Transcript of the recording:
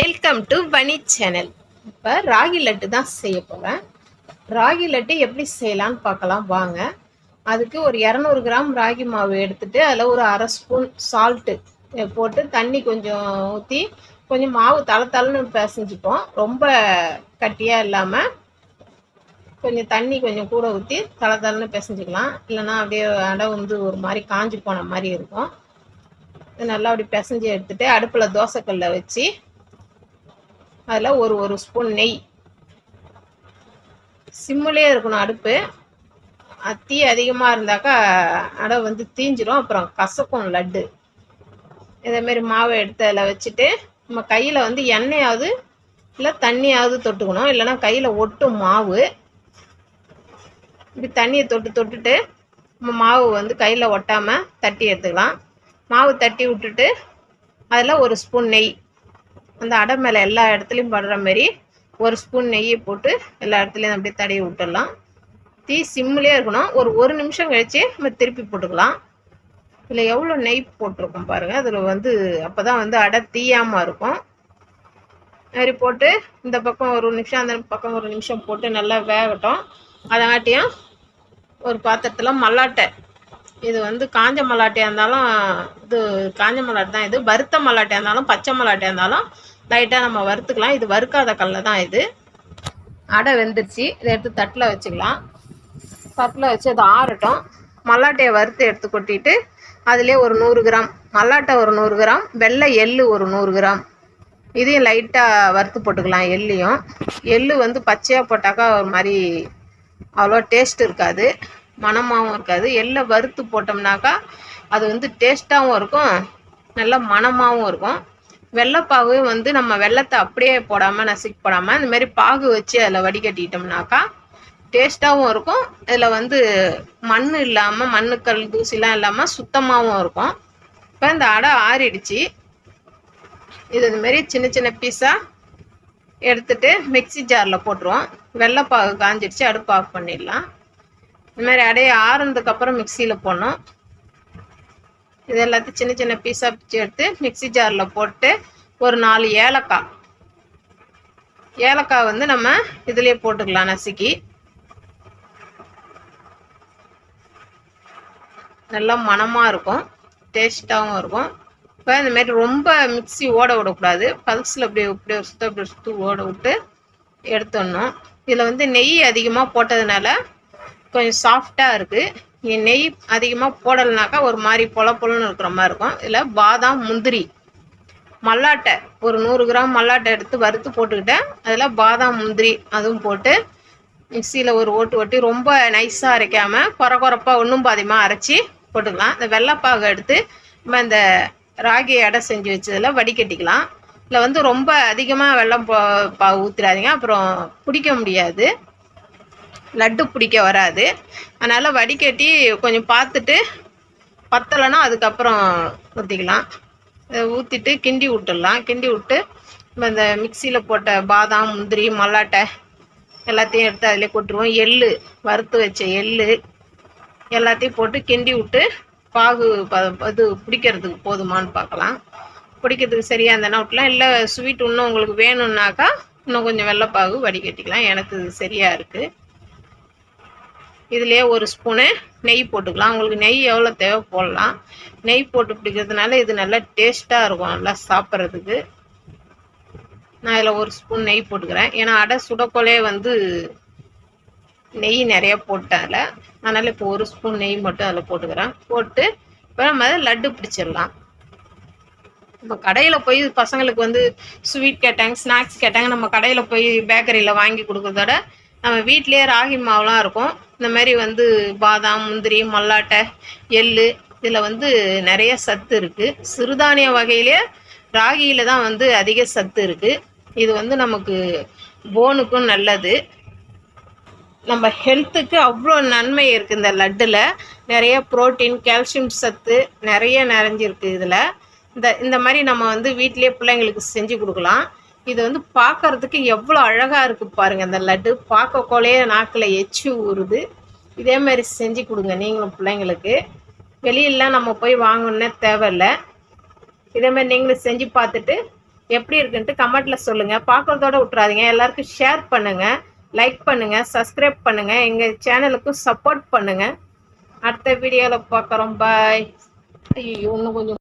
Welcome to Vanni channel. இப்போ ராகி லட்டு தான் செய்ய போகிறேன். ராகி லட்டு எப்படி செய்யலான்னு பார்க்கலாம் வாங்க. அதுக்கு ஒரு 200 கிராம் ராகி மாவு எடுத்துட்டு அதில் ஒரு அரை ஸ்பூன் சால்ட்டு போட்டு தண்ணி கொஞ்சம் ஊற்றி கொஞ்சம் மாவு தளன்னு பிசைஞ்சுப்போம். ரொம்ப கட்டியாக இல்லாமல் கொஞ்சம் தண்ணி கொஞ்சம் கூட ஊற்றி தளன்னு பிசைஞ்சிக்கலாம். இல்லைன்னா அப்படியே அடை வந்து ஒரு மாதிரி காஞ்சி போன மாதிரி இருக்கும். நல்லா அப்படி பிசைஞ்சு எடுத்துட்டு அடுப்பில் தோசைக்கல்ல வச்சு அதில் ஒரு ஸ்பூன் நெய், சிம்மிலே இருக்கணும் அடுப்பு. தீ அதிகமாக இருந்தாக்கா அடை வந்து தீஞ்சிரும், அப்புறம் கசக்கும் லட்டு. இதேமாரி மாவை எடுத்து அதில் வச்சுட்டு நம்ம கையில் வந்து எண்ணெயாவது இல்லை தண்ணியாவது தொட்டுக்கணும், இல்லைன்னா கையில் ஒட்டும் மாவு. இப்படி தண்ணியை தொட்டுட்டு நம்ம மாவு வந்து கையில் ஒட்டாமல் தட்டி எடுத்துக்கலாம். மாவு தட்டி விட்டுட்டு அதில் ஒரு ஸ்பூன் நெய், அந்த அடை மேலே எல்லா இடத்துலையும் படுற மாதிரி ஒரு ஸ்பூன் நெய்யை போட்டு எல்லா இடத்துலையும் அப்படியே தடவி விட்டுடலாம். தீ சிம்மிலே இருக்கணும். ஒரு நிமிஷம் கழித்து நம்ம திருப்பி போட்டுக்கலாம். இதில் எவ்வளோ நெய் போட்டிருக்கோம் பாருங்கள். அதில் வந்து அப்போ தான் வந்து அடை தீயாமல் இருக்கும். மாதிரி போட்டு இந்த பக்கம் ஒரு நிமிஷம் அந்த பக்கம் ஒரு நிமிஷம் போட்டு நல்லா வேகட்டும். அதனாட்டியும் ஒரு பாத்திரத்தில் மல்லாட்டை, இது வந்து காஞ்ச மல்லாட்டையாக இருந்தாலும் இது காஞ்ச மல்லாட்டை தான், இது வறுத்த மல்லாட்டையாக இருந்தாலும் பச்சை மல்லாட்டையாக இருந்தாலும் லைட்டாக நம்ம வறுத்துக்கலாம். இது வறுக்காத கல்ல தான். இது அடை வெந்துருச்சு. இதை எடுத்து தட்டில் வச்சுக்கலாம். தட்டில் வச்சு அதை ஆறட்டும். மல்லாட்டையை வறுத்து எடுத்து கொட்டிட்டு அதிலே ஒரு 100 கிராம் மல்லாட்டை, ஒரு 100 கிராம் வெள்ளை எள்ளு, ஒரு 100 கிராம் இதையும் லைட்டாக வறுத்து போட்டுக்கலாம். எள்ளு வந்து பச்சையாக போட்டாக்கா ஒரு மாதிரி அவ்வளோ டேஸ்ட் இருக்காது, மணமாகவும் இருக்காது. எள்ளை வறுத்து போட்டோம்னாக்கா அது வந்து டேஸ்ட்டாகவும் இருக்கும், நல்லா மணமாகவும் இருக்கும். வெள்ளைப்பாகு வந்து நம்ம வெள்ளத்தை அப்படியே போடாமல் நசுக்கி போடாமல் இந்தமாரி பாகு வச்சு அதில் வடிகட்டிட்டோம்னாக்கா டேஸ்ட்டாகவும் இருக்கும். இதில் வந்து மண் இல்லாமல், மண்ணுக்கல் தூசிலாம் இல்லாமல் சுத்தமாகவும் இருக்கும். இப்போ இந்த அடை ஆறிடுச்சு. இது இதுமாரி சின்ன சின்ன பீஸாக எடுத்துட்டு மிக்சி ஜாரில் போட்டுருவோம். வெள்ளைப்பாகு காஞ்சிடுச்சு, அடுப்பு ஆஃப் பண்ணிடலாம். இதுமாதிரி அடையை ஆறுனதுக்கப்புறம் மிக்சியில் போடணும். இது எல்லாத்தையும் சின்ன சின்ன பீஸாக பிச்சு எடுத்து மிக்சி ஜாரில் போட்டு ஒரு 4 ஏலக்காய் வந்து நம்ம இதுலேயே போட்டுக்கலாம் நசுக்கி. நல்லா மணமாக இருக்கும், டேஸ்ட்டாகவும் இருக்கும். இப்போ இந்தமாரி ரொம்ப மிக்சி ஓட விடக்கூடாது. பல்ஸில் இப்படி சுற்று ஓட விட்டு எடுத்துடணும். இதில் வந்து நெய் அதிகமாக போட்டதுனால கொஞ்சம் சாஃப்டாக இருக்குது. நெய் அதிகமாக போடலைனாக்கா ஒரு மாதிரி பொலன்னு இருக்கிற மாதிரி இருக்கும். இதில் பாதாம், முந்திரி, மல்லாட்டை ஒரு 100 கிராம் மல்லாட்டை எடுத்து வறுத்து போட்டுக்கிட்டேன். அதில் பாதாம், முந்திரி அதுவும் போட்டு மிக்சியில் ஒரு ஓட்டி ரொம்ப நைஸாக அரைக்காமல் குறப்பாக ஒன்றும் பாதியமாக அரைச்சி போட்டுக்கலாம். இந்த வெள்ளைப்பாகு எடுத்து நம்ம இந்த ராகி அடை செஞ்சு வச்சதில் வடிகட்டிக்கலாம். இதில் வந்து ரொம்ப அதிகமாக வெல்லம் பாகு ஊற்றிடாதீங்க, அப்புறம் பிடிக்க முடியாது, லட்டு பிடிக்க வராது. அதனால் வடிகட்டி கொஞ்சம் பார்த்துட்டு பத்தலைன்னா அதுக்கப்புறம் ஊற்றிக்கலாம். ஊற்றிட்டு கிண்டி விட்டுடலாம். கிண்டி விட்டு நம்ம இந்த மிக்சியில் போட்ட பாதாம், முந்திரி, மல்லாட்டை எல்லாத்தையும் எடுத்து அதிலே கொட்டுருவோம். எள்ளு, வறுத்து வச்ச எள்ளு எல்லாத்தையும் போட்டு கிண்டி விட்டு பாகு இது பிடிக்கிறதுக்கு போதுமானு பார்க்கலாம். பிடிக்கிறதுக்கு சரியாக இருந்தேன்னா விட்டலாம். இல்லை ஸ்வீட் இன்னும் உங்களுக்கு வேணும்னாக்கா இன்னும் கொஞ்சம் வெள்ளைப்பாகு வடிகட்டிக்கலாம். எனக்கு சரியாக இருக்குது. இதுலேயே ஒரு ஸ்பூனு நெய் போட்டுக்கலாம். உங்களுக்கு நெய் எவ்வளோ தேவை போடலாம். நெய் போட்டு பிடிக்கிறதுனால இது நல்லா டேஸ்ட்டாக இருக்கும், நல்லா சாப்பிட்றதுக்கு. நான் இதில் ஒரு ஸ்பூன் நெய் போட்டுக்கிறேன். ஏன்னா அடை சுடக்கோலே வந்து நெய் நிறைய போட்டேன். அதனால் இப்போ ஒரு ஸ்பூன் நெய் மட்டும் அதில் போட்டுக்கிறேன். போட்டு இப்போ நம்ம அதை லட்டு பிடிச்சிடலாம். நம்ம கடையில் போய் பசங்களுக்கு வந்து ஸ்வீட் கேட்டாங்க, ஸ்நாக்ஸ் கேட்டாங்க, நம்ம கடையில் போய் பேக்கரியில் வாங்கி கொடுக்குறதோட நம்ம வீட்டிலேயே ராகி மாவுலாம் இருக்கும். இந்த மாதிரி வந்து பாதாம், முந்திரி, மல்லாட்டை, எள்ளு இதில் வந்து நிறைய சத்து இருக்குது. சிறுதானிய வகையிலே ராகியில் தான் வந்து அதிக சத்து இருக்குது. இது வந்து நமக்கு போனுக்கும் நல்லது, நம்ம ஹெல்த்துக்கு அவ்வளோ நன்மை இருக்குது. இந்த லட்டில் நிறைய புரோட்டீன், கால்சியம் சத்து நிறைய நிறைஞ்சிருக்கு. இதில் இந்த மாதிரி நம்ம வந்து வீட்டிலே பிள்ளைங்களுக்கு செஞ்சு கொடுக்கலாம். இது வந்து பார்க்கறதுக்கு எவ்வளோ அழகாக இருக்குது பாருங்கள். இந்த லட்டு பார்க்கக்கோலையே நாக்கில் எச்சி ஊறுது. இதே மாதிரி செஞ்சு கொடுங்க நீங்களும் பிள்ளைங்களுக்கு. வெளியிலாம் நம்ம போய் வாங்கணுன்னே தேவையில்லை. இதேமாதிரி நீங்களும் செஞ்சு பார்த்துட்டு எப்படி இருக்குன்ட்டு கமெண்ட்டில் சொல்லுங்கள். பார்க்குறதோட விட்றாதீங்க. எல்லாருக்கும் ஷேர் பண்ணுங்கள், லைக் பண்ணுங்கள், சப்ஸ்கிரைப் பண்ணுங்கள், எங்கள் சேனலுக்கும் சப்போர்ட் பண்ணுங்கள். அடுத்த வீடியோவில் பார்க்குறோம். பாய். ஐயோ இன்னும் கொஞ்சம்